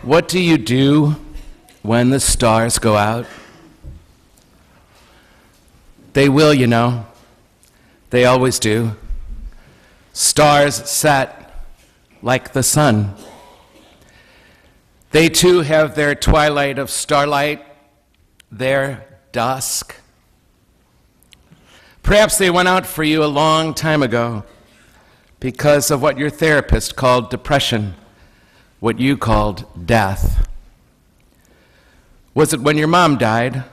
What do you do when the stars go out? They will, you know. They always do. Stars set like the sun. They too have their twilight of starlight, their dusk. Perhaps they went out for you a long time ago because of what your therapist called depression, what you called death. Was it when your mom died,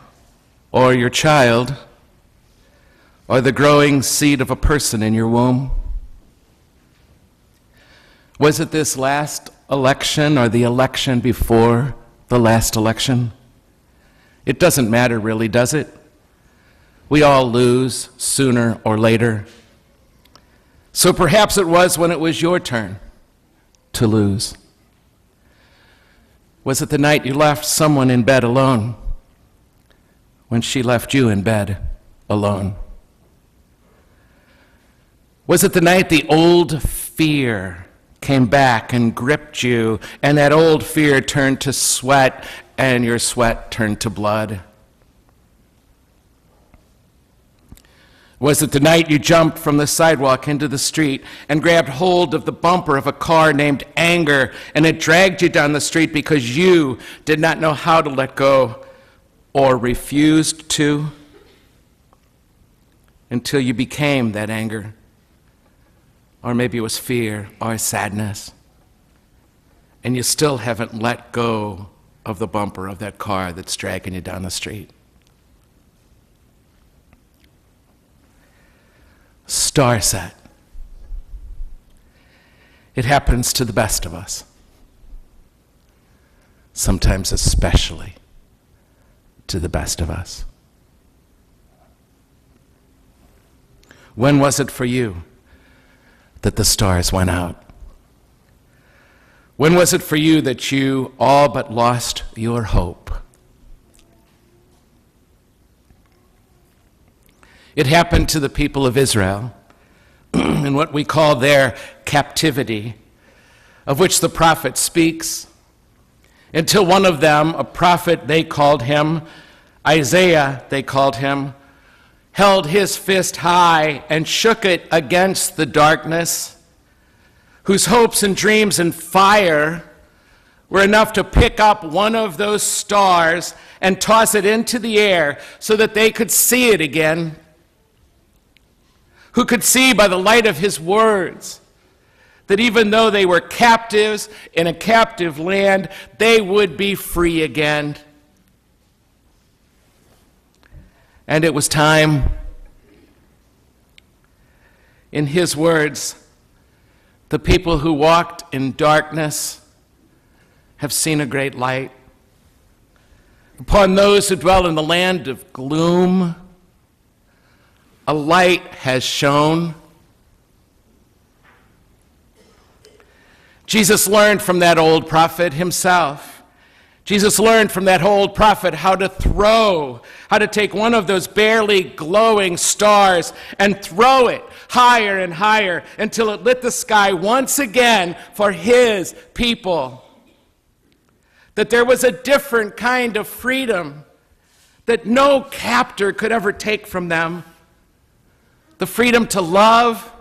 or your child, or the growing seed of a person in your womb? Was it this last election or the election before the last election? It doesn't matter really, does it? We all lose sooner or later. So perhaps it was when it was your turn to lose. Was it the night you left someone in bed alone, when she left you in bed alone? Was it the night the old fear came back and gripped you, and that old fear turned to sweat, and your sweat turned to blood? Was it the night you jumped from the sidewalk into the street and grabbed hold of the bumper of a car named Anger, and it dragged you down the street because you did not know how to let go or refused to, until you became that anger? Or maybe it was fear or sadness, and you still haven't let go of the bumper of that car that's dragging you down the street. Star set. It happens to the best of us, sometimes especially to the best of us. When was it for you that the stars went out? When was it for you that you all but lost your hope? It happened to the people of Israel in what we call their captivity, of which the prophet speaks, until one of them, a prophet they called him, Isaiah they called him, held his fist high and shook it against the darkness, whose hopes and dreams and fire were enough to pick up one of those stars and toss it into the air so that they could see it again, who could see by the light of his words that even though they were captives in a captive land, they would be free again. And it was time. In his words, the people who walked in darkness have seen a great light. Upon those who dwell in the land of gloom, a light has shone. Jesus learned from that old prophet himself. Jesus learned from that old prophet how to take one of those barely glowing stars and throw it higher and higher until it lit the sky once again for his people. That there was a different kind of freedom that no captor could ever take from them. The freedom to love,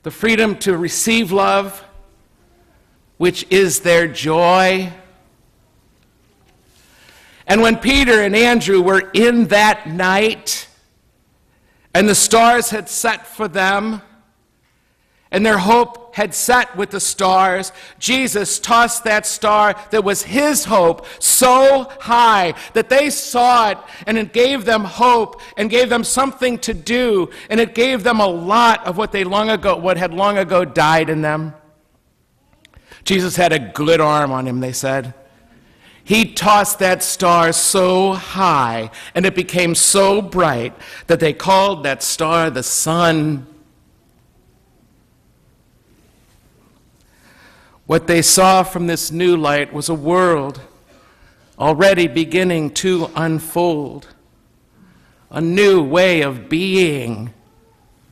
the freedom to receive love, which is their joy. And when Peter and Andrew were in that night, and the stars had set for them, and their hope had set with the stars, Jesus tossed that star that was his hope so high that they saw it, and it gave them hope and gave them something to do, and it gave them a lot of what had long ago died in them. Jesus had a good arm on him, they said. He tossed that star so high, and it became so bright that they called that star the sun. What they saw from this new light was a world already beginning to unfold, a new way of being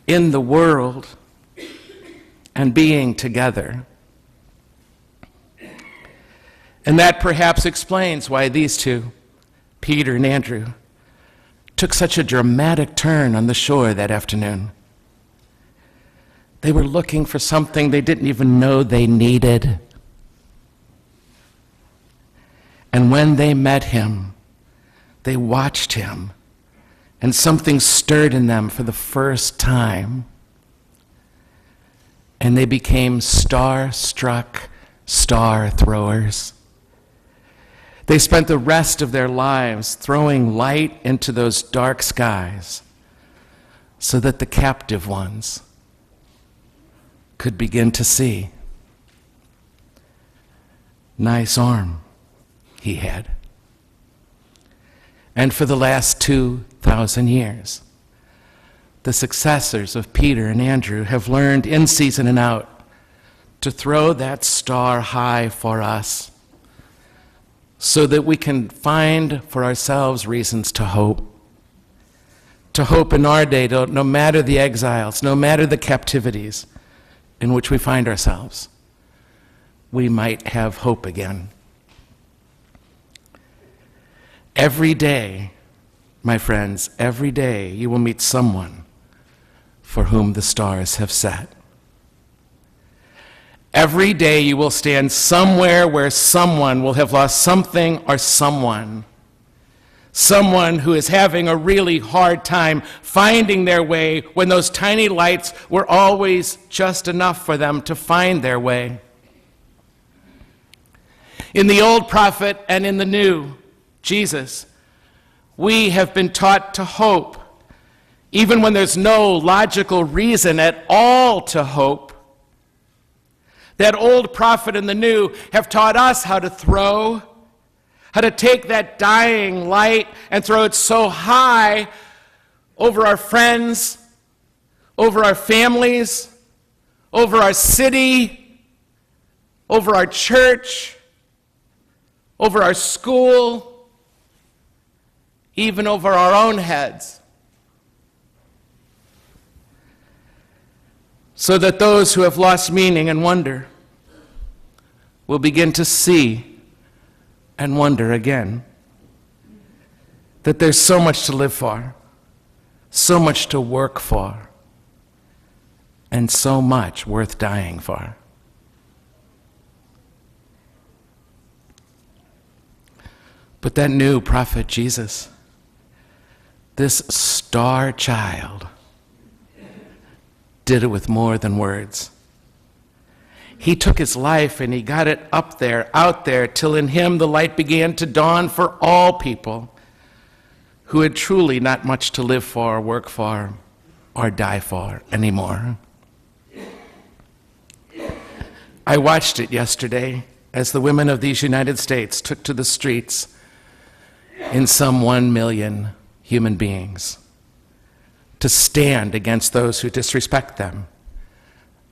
in the world and being together. And that perhaps explains why these two, Peter and Andrew, took such a dramatic turn on the shore that afternoon. They were looking for something they didn't even know they needed. And when they met him, they watched him, and something stirred in them for the first time. And they became star-struck star throwers. They spent the rest of their lives throwing light into those dark skies so that the captive ones could begin to see. Nice arm he had. And for the last 2,000 years, the successors of Peter and Andrew have learned in season and out to throw that star high for us so that we can find for ourselves reasons to hope. To hope in our day, no matter the exiles, no matter the captivities in which we find ourselves, we might have hope again. Every day, my friends, every day you will meet someone for whom the stars have set. Every day you will stand somewhere where someone will have lost something or someone. Someone who is having a really hard time finding their way when those tiny lights were always just enough for them to find their way. In the Old Prophet and in the New, Jesus, we have been taught to hope, even when there's no logical reason at all to hope. That Old Prophet and the New have taught us how to throw, how to take that dying light and throw it so high over our friends, over our families, over our city, over our church, over our school, even over our own heads, so that those who have lost meaning and wonder will begin to see and wonder again that there's so much to live for, so much to work for, and so much worth dying for. But that new prophet Jesus, this star child, did it with more than words. He took his life and he got it up there, out there, till in him the light began to dawn for all people who had truly not much to live for, work for, or die for anymore. I watched it yesterday as the women of these United States took to the streets in some 1 million human beings to stand against those who disrespect them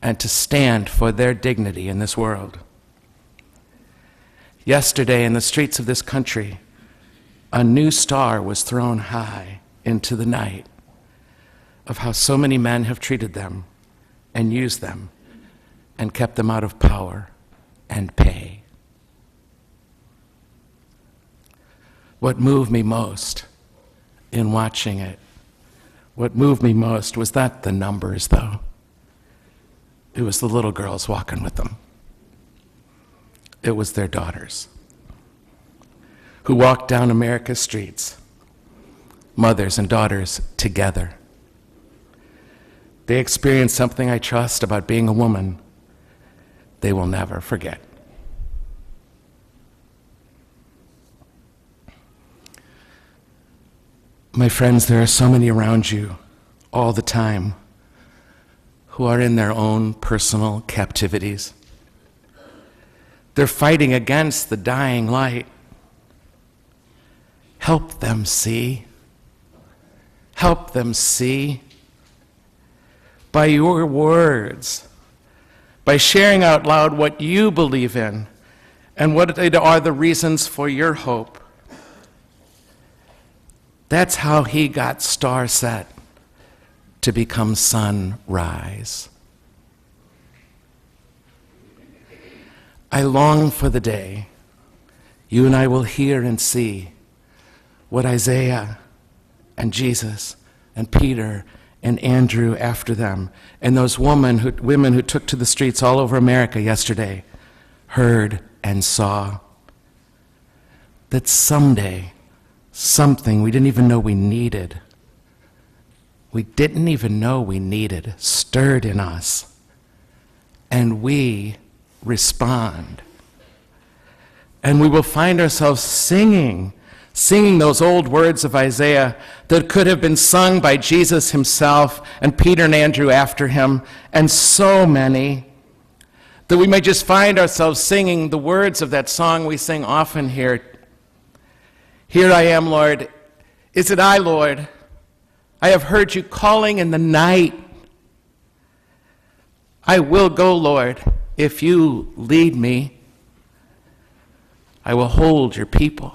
and to stand for their dignity in this world. Yesterday, in the streets of this country, a new star was thrown high into the night of how so many men have treated them and used them and kept them out of power and pay. What moved me most in watching it, what moved me most was not the numbers, though. It was the little girls walking with them. It was their daughters who walked down America's streets, mothers and daughters together. They experienced something I trust about being a woman they will never forget. My friends, there are so many around you all the time who are in their own personal captivities. They're fighting against the dying light. Help them see. Help them see. By your words, by sharing out loud what you believe in and what are the reasons for your hope. That's how he got star set to become sunrise. I long for the day you and I will hear and see what Isaiah and Jesus and Peter and Andrew after them and those women who took to the streets all over America yesterday heard and saw. That someday, something we didn't even know we needed, stirred in us, and we respond. And we will find ourselves singing those old words of Isaiah that could have been sung by Jesus himself and Peter and Andrew after him, and so many, that we may just find ourselves singing the words of that song we sing often here. Here I am, Lord. Is it I, Lord? I have heard you calling in the night. I will go, Lord, if you lead me. I will hold your people.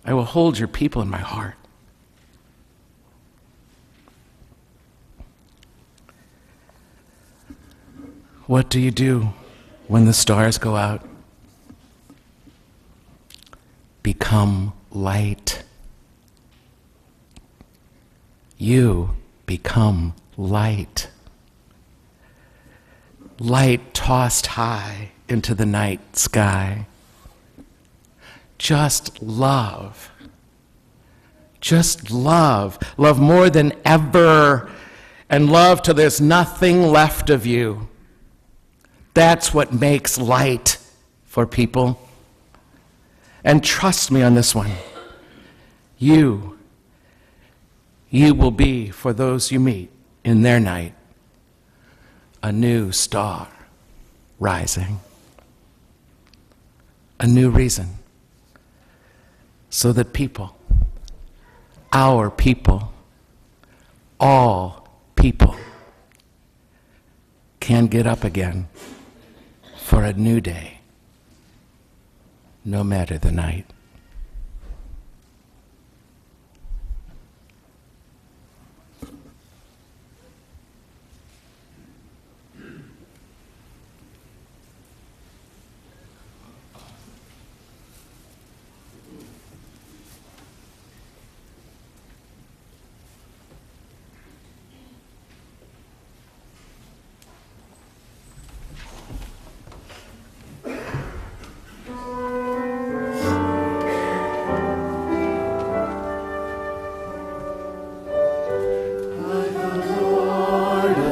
I will hold your people in my heart. What do you do when the stars go out? Become light. You become light. Light tossed high into the night sky. Just love. Just love. Love more than ever. And love till there's nothing left of you. That's what makes light for people. And trust me on this one. You will be, for those you meet in their night, a new star rising. A new reason. So that people, our people, all people, can get up again for a new day, no matter the night.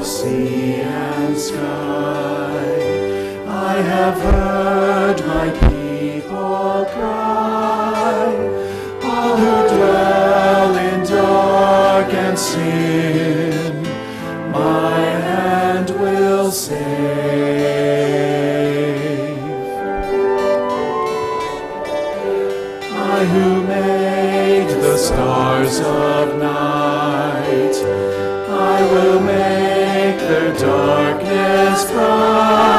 Sea and sky, I have heard my people cry, all who dwell in dark and sin, my hand will save. I who made the stars of night, I will make their darkness bright.